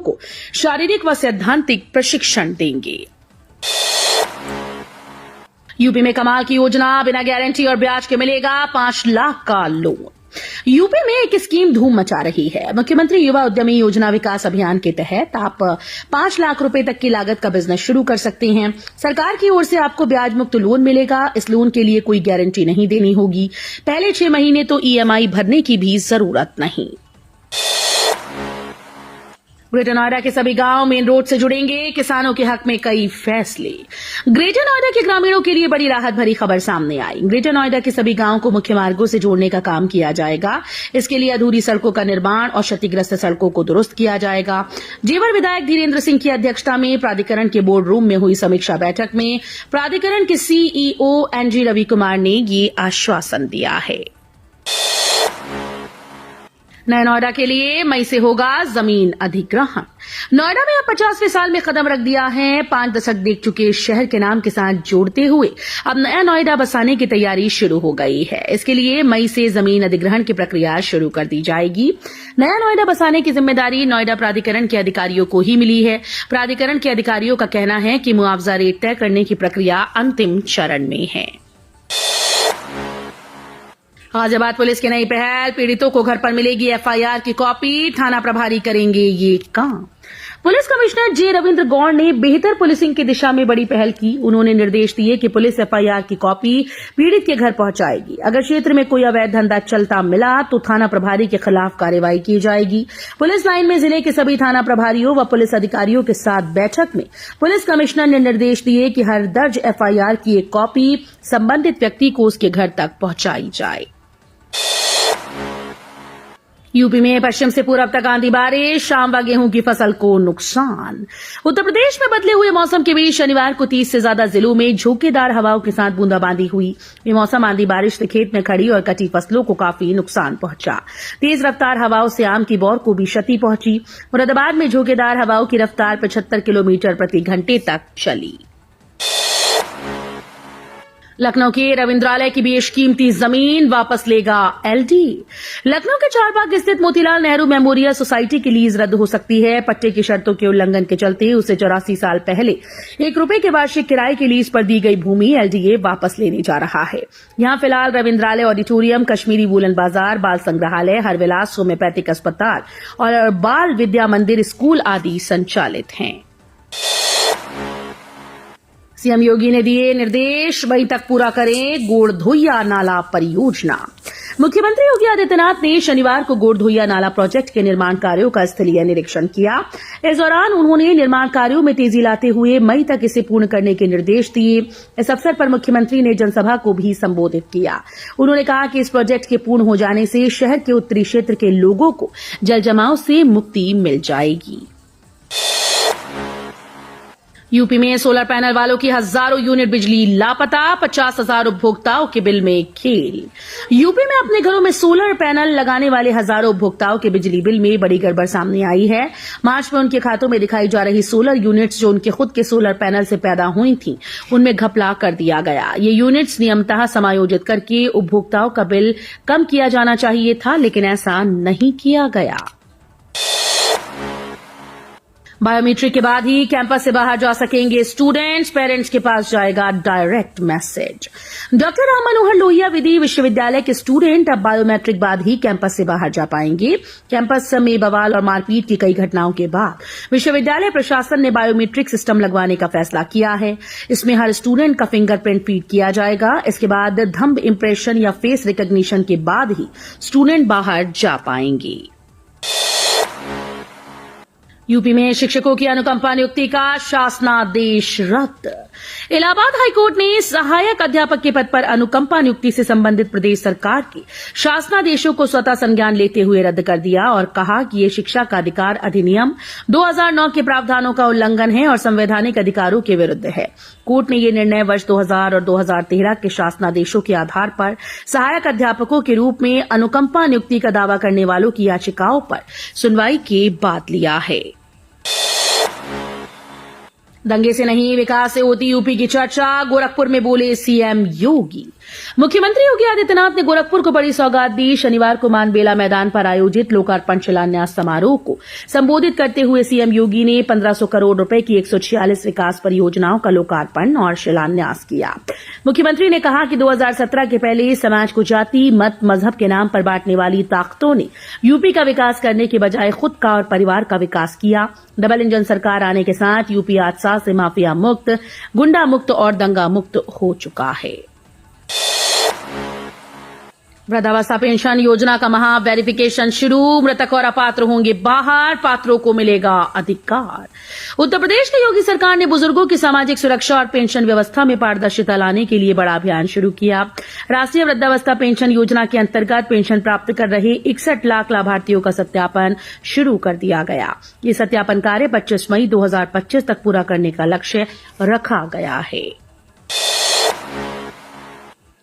को शारीरिक व सैद्धांतिक प्रशिक्षण देंगे। यूपी में कमाल की योजना, बिना गारंटी और ब्याज के मिलेगा 5 लाख का लोन। यूपी में एक स्कीम धूम मचा रही है। मुख्यमंत्री युवा उद्यमी योजना विकास अभियान के तहत आप 5 लाख रुपए तक की लागत का बिजनेस शुरू कर सकते हैं। सरकार की ओर से आपको ब्याज मुक्त लोन मिलेगा। इस लोन के लिए कोई गारंटी नहीं देनी होगी। पहले 6 महीने तो ईएमआई भरने की भी जरूरत नहीं। ग्रेटर नोएडा के सभी गांव मेन रोड से जुड़ेंगे। किसानों के हक में कई फैसले। ग्रेटर नोएडा के ग्रामीणों के लिए बड़ी राहत भरी खबर सामने आई। ग्रेटर नोएडा के सभी गांवों को मुख्य मार्गों से जोड़ने का काम किया जाएगा। इसके लिए अधूरी सड़कों का निर्माण और क्षतिग्रस्त सड़कों को दुरुस्त किया जाएगा। जेवर विधायक धीरेन्द्र सिंह की अध्यक्षता में प्राधिकरण के बोर्ड रूम में हुई समीक्षा बैठक में प्राधिकरण के सीईओ एनजी रवि कुमार ने ये आश्वासन दिया है। नए नोएडा के लिए मई से होगा जमीन अधिग्रहण। नोएडा में अब 50वें साल में कदम रख दिया है। 5 दशक देख चुके शहर के नाम के साथ जोड़ते हुए अब नया नोएडा बसाने की तैयारी शुरू हो गई है। इसके लिए मई से जमीन अधिग्रहण की प्रक्रिया शुरू कर दी जाएगी। नया नोएडा बसाने की जिम्मेदारी नोएडा प्राधिकरण के अधिकारियों को ही मिली है। प्राधिकरण के अधिकारियों का कहना है कि मुआवजा रेट तय करने की प्रक्रिया अंतिम चरण में है। गाजियाबाद पुलिस की नई पहल, पीड़ितों को घर पर मिलेगी एफआईआर की कॉपी। थाना प्रभारी करेंगे ये काम। पुलिस कमिश्नर जे रविंद्र गौड़ ने बेहतर पुलिसिंग की दिशा में बड़ी पहल की। उन्होंने निर्देश दिए कि पुलिस एफआईआर की कॉपी पीड़ित के घर पहुंचाएगी। अगर क्षेत्र में कोई अवैध धंधा चलता मिला तो थाना प्रभारी के खिलाफ कार्रवाई की जाएगी। पुलिस लाइन में जिले के सभी थाना प्रभारियों व पुलिस अधिकारियों के साथ बैठक में पुलिस कमिश्नर ने निर्देश दिए कि हर दर्ज एफआईआर की एक कॉपी संबंधित व्यक्ति को उसके घर तक पहुंचाई जाए। यूपी में पश्चिम से पूरब तक आंधी बारिश, शाम व गेहूं की फसल को नुकसान। उत्तर प्रदेश में बदले हुए मौसम के बीच शनिवार को 30 से ज्यादा जिलों में झोंकेदार हवाओं के साथ बूंदाबांदी हुई। ये मौसम आंधी बारिश से खेत में खड़ी और कटी फसलों को काफी नुकसान पहुंचा। तेज रफ्तार हवाओं से आम की बौर को भी क्षति पहुंची। मुरादाबाद में झोंकेदार हवाओं की रफ्तार 75 किलोमीटर प्रति घंटे तक चली। लखनऊ के रविंद्रालय की बेशकीमती जमीन वापस लेगा एलडी। लखनऊ के चारबाग स्थित मोतीलाल नेहरू मेमोरियल सोसाइटी की लीज रद्द हो सकती है। पट्टे की शर्तों के उल्लंघन के चलते उसे 84 साल पहले ₹1 के वार्षिक किराए की लीज पर दी गई भूमि एलडीए वापस लेने जा रहा है। यहां फिलहाल रविंद्रालय ऑडिटोरियम, कश्मीरी वूलन बाजार, बाल संग्रहालय, हरविलास होम्योपैथिक अस्पताल और बाल विद्या मंदिर स्कूल आदि संचालित हैं। सीएम योगी ने दिए निर्देश, मई तक पूरा करें गोड़धोइया नाला परियोजना। मुख्यमंत्री योगी आदित्यनाथ ने शनिवार को गोड़धोइया नाला प्रोजेक्ट के निर्माण कार्यों का स्थलीय निरीक्षण किया। इस दौरान उन्होंने निर्माण कार्यों में तेजी लाते हुए मई तक इसे पूर्ण करने के निर्देश दिए। इस अवसर पर मुख्यमंत्री ने जनसभा को भी संबोधित किया। उन्होंने कहा कि इस प्रोजेक्ट के पूर्ण हो जाने से शहर के उत्तरी क्षेत्र के लोगों को जल जमाव से मुक्ति मिल जाएगी। यूपी में सोलर पैनल वालों की हजारों यूनिट बिजली लापता, 50,000 उपभोक्ताओं के बिल में खेल। यूपी में अपने घरों में सोलर पैनल लगाने वाले हजारों उपभोक्ताओं के बिजली बिल में बड़ी गड़बड़ सामने आई है। मार्च में उनके खातों में दिखाई जा रही सोलर यूनिट्स जो उनके खुद के सोलर पैनल से पैदा हुई थीं, उनमें घपला कर दिया गया। ये यूनिट्स नियमतः समायोजित करके उपभोक्ताओं का बिल कम किया जाना चाहिए था, लेकिन ऐसा नहीं किया गया। बायोमेट्रिक के बाद ही कैंपस से बाहर जा सकेंगे स्टूडेंट्स, पेरेंट्स के पास जाएगा direct message. Doctor Ram Manohar Lohia विधि विश्वविद्यालय के स्टूडेंट अब बायोमेट्रिक बाद ही कैंपस से बाहर जा पाएंगे। कैंपस में बवाल और मारपीट की कई घटनाओं के बाद विश्वविद्यालय प्रशासन ने बायोमेट्रिक सिस्टम लगवाने का फैसला किया है। इसमें हर स्टूडेंट का फिंगरप्रिंट फीड किया जाएगा। इसके बाद थंब इंप्रेशन या फेस रिकॉग्निशन के बाद ही स्टूडेंट बाहर जा पाएंगे। यूपी में शिक्षकों की अनुकंपा नियुक्ति का शासनादेश रद्द। इलाहाबाद हाईकोर्ट ने सहायक अध्यापक के पद पर अनुकंपा नियुक्ति से संबंधित प्रदेश सरकार के शासनादेशों को स्वतः संज्ञान लेते हुए रद्द कर दिया और कहा कि ये शिक्षा का अधिकार अधिनियम 2009 के प्रावधानों का उल्लंघन है और संवैधानिक अधिकारों के विरुद्ध है। कोर्ट ने ये निर्णय वर्ष 2000 और 2013 के शासनादेशों के आधार पर सहायक अध्यापकों के रूप में अनुकंपा नियुक्ति का दावा करने वालों की याचिकाओं पर सुनवाई के बाद लिया है। दंगे से नहीं विकास से होती यूपी की चर्चा, गोरखपुर में बोले सीएम योगी। मुख्यमंत्री योगी आदित्यनाथ ने गोरखपुर को बड़ी सौगात दी। शनिवार को मानबेला मैदान पर आयोजित लोकार्पण शिलान्यास समारोह को संबोधित करते हुए सीएम योगी ने 1500 करोड़ रुपए की 146 विकास परियोजनाओं का लोकार्पण और शिलान्यास किया। मुख्यमंत्री ने कहा कि 2017 के पहले समाज को जाति, मत, मजहब के नाम पर बांटने वाली ताकतों ने यूपी का विकास करने के बजाय खुद का और परिवार का विकास किया। डबल इंजन सरकार आने के साथ यूपी आज से माफिया मुक्त, गुंडा मुक्त और दंगा मुक्त हो चुका है। वृद्धावस्था पेंशन योजना का महा वेरिफिकेशन शुरू, मृतक और अपात्र होंगे बाहर, पात्रों को मिलेगा अधिकार। उत्तर प्रदेश की योगी सरकार ने बुजुर्गों की सामाजिक सुरक्षा और पेंशन व्यवस्था में पारदर्शिता लाने के लिए बड़ा अभियान शुरू किया। राष्ट्रीय वृद्धावस्था पेंशन योजना के अंतर्गत पेंशन प्राप्त कर रहे 61 लाख लाभार्थियों का सत्यापन शुरू कर दिया गया। ये सत्यापन कार्य 25 मई 2025 तक पूरा करने का लक्ष्य रखा गया है।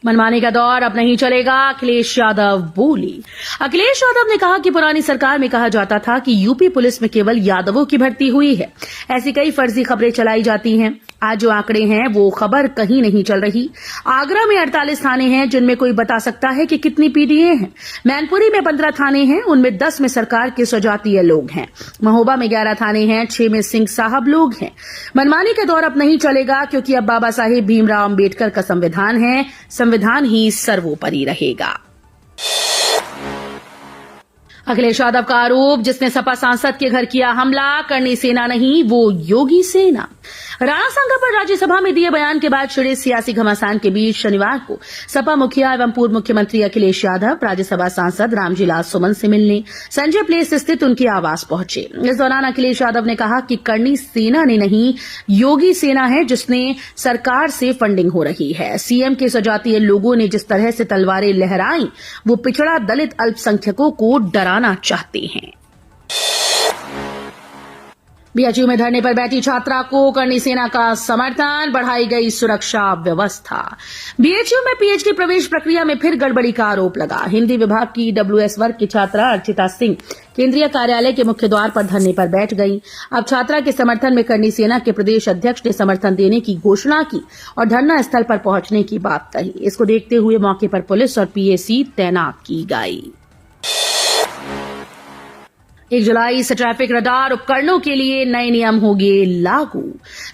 मनमानी का दौर अब नहीं चलेगा, अखिलेश यादव बोली। अखिलेश यादव ने कहा कि पुरानी सरकार में कहा जाता था कि यूपी पुलिस में केवल यादवों की भर्ती हुई है। ऐसी कई फर्जी खबरें चलाई जाती हैं। आज जो आंकड़े हैं वो खबर कहीं नहीं चल रही। आगरा में 48 थाने हैं जिनमें कोई बता सकता है कि कितनी पीडीए हैं। मैनपुरी में 15 थाने हैं, उनमें 10 में सरकार के स्वजातीय लोग हैं। महोबा में 11 थाने हैं, 6 में सिंह साहब लोग हैं। मनमानी का दौर अब नहीं चलेगा क्योंकि अब बाबा साहेब भीमराव अम्बेडकर का संविधान है। संविधान ही सर्वोपरि रहेगा। अखिलेश यादव का आरोप, जिसने सपा सांसद के घर किया हमला, करनी सेना नहीं वो योगी सेना। राणा सांगा पर राज्यसभा में दिए बयान के बाद छिड़े सियासी घमासान के बीच शनिवार को सपा मुखिया एवं पूर्व मुख्यमंत्री अखिलेश यादव राज्यसभा सांसद रामजीलाल सुमन से मिलने संजय प्लेस स्थित उनके आवास पहुंचे। इस दौरान अखिलेश यादव ने कहा कि करनी सेना ने नहीं, योगी सेना है जिसने सरकार से फंडिंग हो रही है। सीएम के स्वजातीय लोगों ने जिस तरह से तलवारें लहराई वो पिछड़ा, दलित, अल्पसंख्यकों को डराना चाहते हैं। बीएचयू में धरने पर बैठी छात्रा को करनी सेना का समर्थन, बढ़ाई गई सुरक्षा व्यवस्था। बीएचयू में पीएचडी प्रवेश प्रक्रिया में फिर गड़बड़ी का आरोप लगा। हिंदी विभाग की डब्ल्यूएस वर्ग की छात्रा अर्चिता सिंह केंद्रीय कार्यालय के मुख्य द्वार पर धरने पर बैठ गई। अब छात्रा के समर्थन में करनी सेना के प्रदेश अध्यक्ष ने समर्थन देने की घोषणा की और धरना स्थल पर पहुंचने की बात कही। इसको देखते हुए मौके पर पुलिस और पीएसी तैनात की गई। 1 जुलाई से ट्रैफिक रडार उपकरणों के लिए नए नियम होंगे लागू।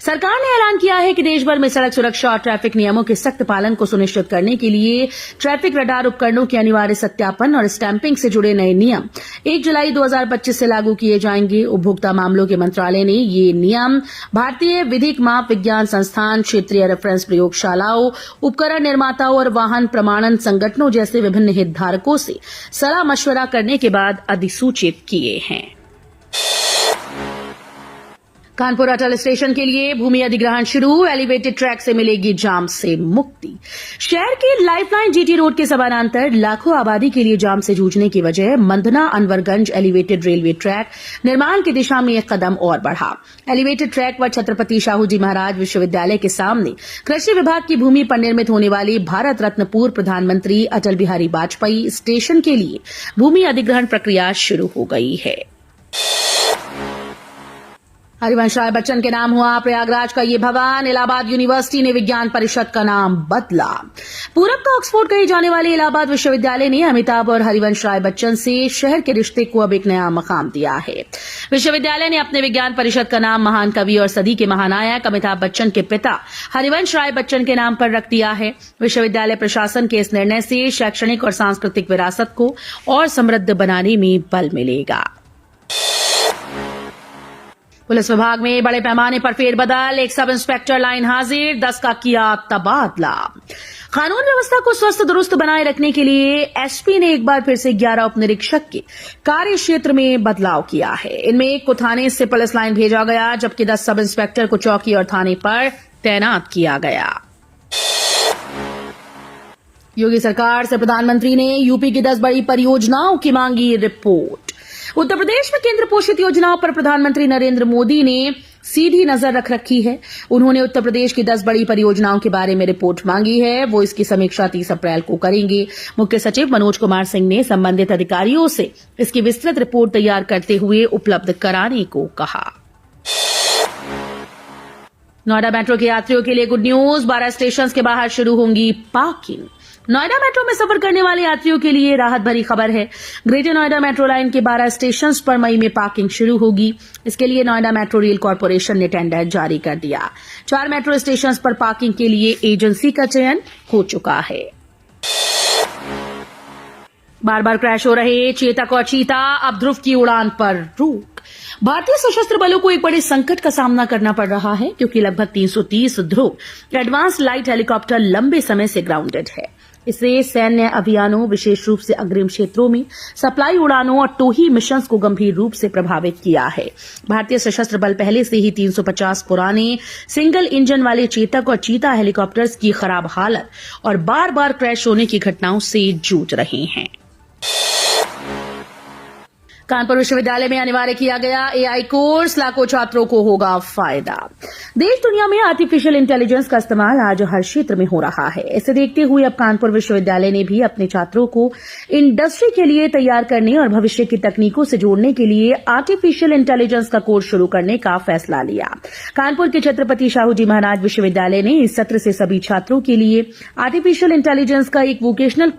सरकार ने ऐलान किया है कि देश भर में सड़क सुरक्षा और ट्रैफिक नियमों के सख्त पालन को सुनिश्चित करने के लिए ट्रैफिक रडार उपकरणों के अनिवार्य सत्यापन और स्टैंपिंग से जुड़े नए नियम 1 जुलाई 2025 से लागू किए जाएंगे। उपभोक्ता मामलों के मंत्रालय ने ये नियम भारतीय विधिक माप विज्ञान संस्थान, क्षेत्रीय रेफरेंस प्रयोगशालाओं, उपकरण निर्माताओं और वाहन प्रमाणन संगठनों जैसे विभिन्न हितधारकों से सलाह मशवरा करने के बाद अधिसूचित किए हैं। कानपुर अटल स्टेशन के लिए भूमि अधिग्रहण शुरू, एलिवेटेड ट्रैक से मिलेगी जाम से मुक्ति। शहर की लाइफलाइन जीटी रोड के समानांतर लाखों आबादी के लिए जाम से जूझने की वजह Mandhana Anwarganj elevated railway track निर्माण की दिशा में एक कदम और बढ़ा। एलिवेटेड ट्रैक पर छत्रपति शाहू जी महाराज विश्वविद्यालय के सामने कृषि विभाग की भूमि पर निर्मित होने वाली भारत रत्न पूर्व प्रधानमंत्री अटल बिहारी वाजपेयी स्टेशन के लिए भूमि अधिग्रहण प्रक्रिया शुरू हो गई है। हरिवंश राय बच्चन के नाम हुआ प्रयागराज का ये भवन। इलाहाबाद यूनिवर्सिटी ने विज्ञान परिषद का नाम बदला। पूरब का ऑक्सफोर्ड कहे जाने वाले इलाहाबाद विश्वविद्यालय ने अमिताभ और हरिवंश राय बच्चन से शहर के रिश्ते को अब एक नया मकाम दिया है। विश्वविद्यालय ने अपने विज्ञान परिषद का नाम महान कवि और सदी के महानायक अमिताभ बच्चन के पिता हरिवंश राय बच्चन के नाम पर रख दिया है। विश्वविद्यालय प्रशासन के इस निर्णय से शैक्षणिक और सांस्कृतिक विरासत को और समृद्ध बनाने में बल मिलेगा। पुलिस विभाग में बड़े पैमाने पर फेरबदल, एक सब इंस्पेक्टर लाइन हाजिर, 10 का किया तबादला। कानून व्यवस्था को स्वस्थ दुरुस्त बनाए रखने के लिए एसपी ने एक बार फिर से 11 उप निरीक्षक के कार्य क्षेत्र में बदलाव किया है। इनमें एक को थाने से पुलिस लाइन भेजा गया, जबकि 10 सब इंस्पेक्टर को चौकी और थाने पर तैनात किया गया। योगी सरकार से प्रधानमंत्री ने यूपी की 10 बड़ी परियोजनाओं की मांगी रिपोर्ट। उत्तर प्रदेश में केंद्र पोषित योजनाओं पर प्रधानमंत्री नरेंद्र मोदी ने सीधी नजर रख रखी है। उन्होंने उत्तर प्रदेश की 10 बड़ी परियोजनाओं के बारे में रिपोर्ट मांगी है। वो इसकी समीक्षा 30 अप्रैल को करेंगे। मुख्य सचिव मनोज कुमार सिंह ने संबंधित अधिकारियों से इसकी विस्तृत रिपोर्ट तैयार करते हुए उपलब्ध कराने को कहा। नोएडा मेट्रो के यात्रियों के लिए गुड न्यूज, 12 स्टेशन के बाहर शुरू होंगी पार्किंग। नोएडा मेट्रो में सफर करने वाले यात्रियों के लिए राहत भरी खबर है। ग्रेटर नोएडा मेट्रो लाइन के 12 स्टेशन पर मई में पार्किंग शुरू होगी। इसके लिए नोएडा मेट्रो रेल कॉर्पोरेशन ने टेंडर जारी कर दिया। 4 मेट्रो स्टेशन पर पार्किंग के लिए एजेंसी का चयन हो चुका है। बार बार क्रैश हो रहे चेतक और चीता, अब ध्रुव की उड़ान पर रोक। भारतीय सशस्त्र बलों को एक बड़े संकट का सामना करना पड़ रहा है, क्योंकि लगभग 330 ध्रुव एडवांस लाइट हेलीकॉप्टर लंबे समय से ग्राउंडेड है। इससे सैन्य अभियानों, विशेष रूप से अग्रिम क्षेत्रों में सप्लाई उड़ानों और टोही मिशंस को गंभीर रूप से प्रभावित किया है। भारतीय सशस्त्र बल पहले से ही 350 पुराने सिंगल इंजन वाले चेतक और चीता हेलीकॉप्टर्स की खराब हालत और बार बार क्रैश होने की घटनाओं से जूझ रहे हैं। कानपुर विश्वविद्यालय में अनिवार्य किया गया एआई कोर्स, लाखों छात्रों को होगा फायदा। देश दुनिया में आर्टिफिशियल इंटेलिजेंस का इस्तेमाल आज हर क्षेत्र में हो रहा है। इसे देखते हुए अब कानपुर विश्वविद्यालय ने भी अपने छात्रों को इंडस्ट्री के लिए तैयार करने और भविष्य की तकनीकों से जोड़ने के लिए आर्टिफिशियल इंटेलिजेंस का कोर्स शुरू करने का फैसला लिया। कानपुर के छत्रपति शाहू जी महाराज विश्वविद्यालय ने इस सत्र से सभी छात्रों के लिए आर्टिफिशियल इंटेलिजेंस का एक वोकेशनल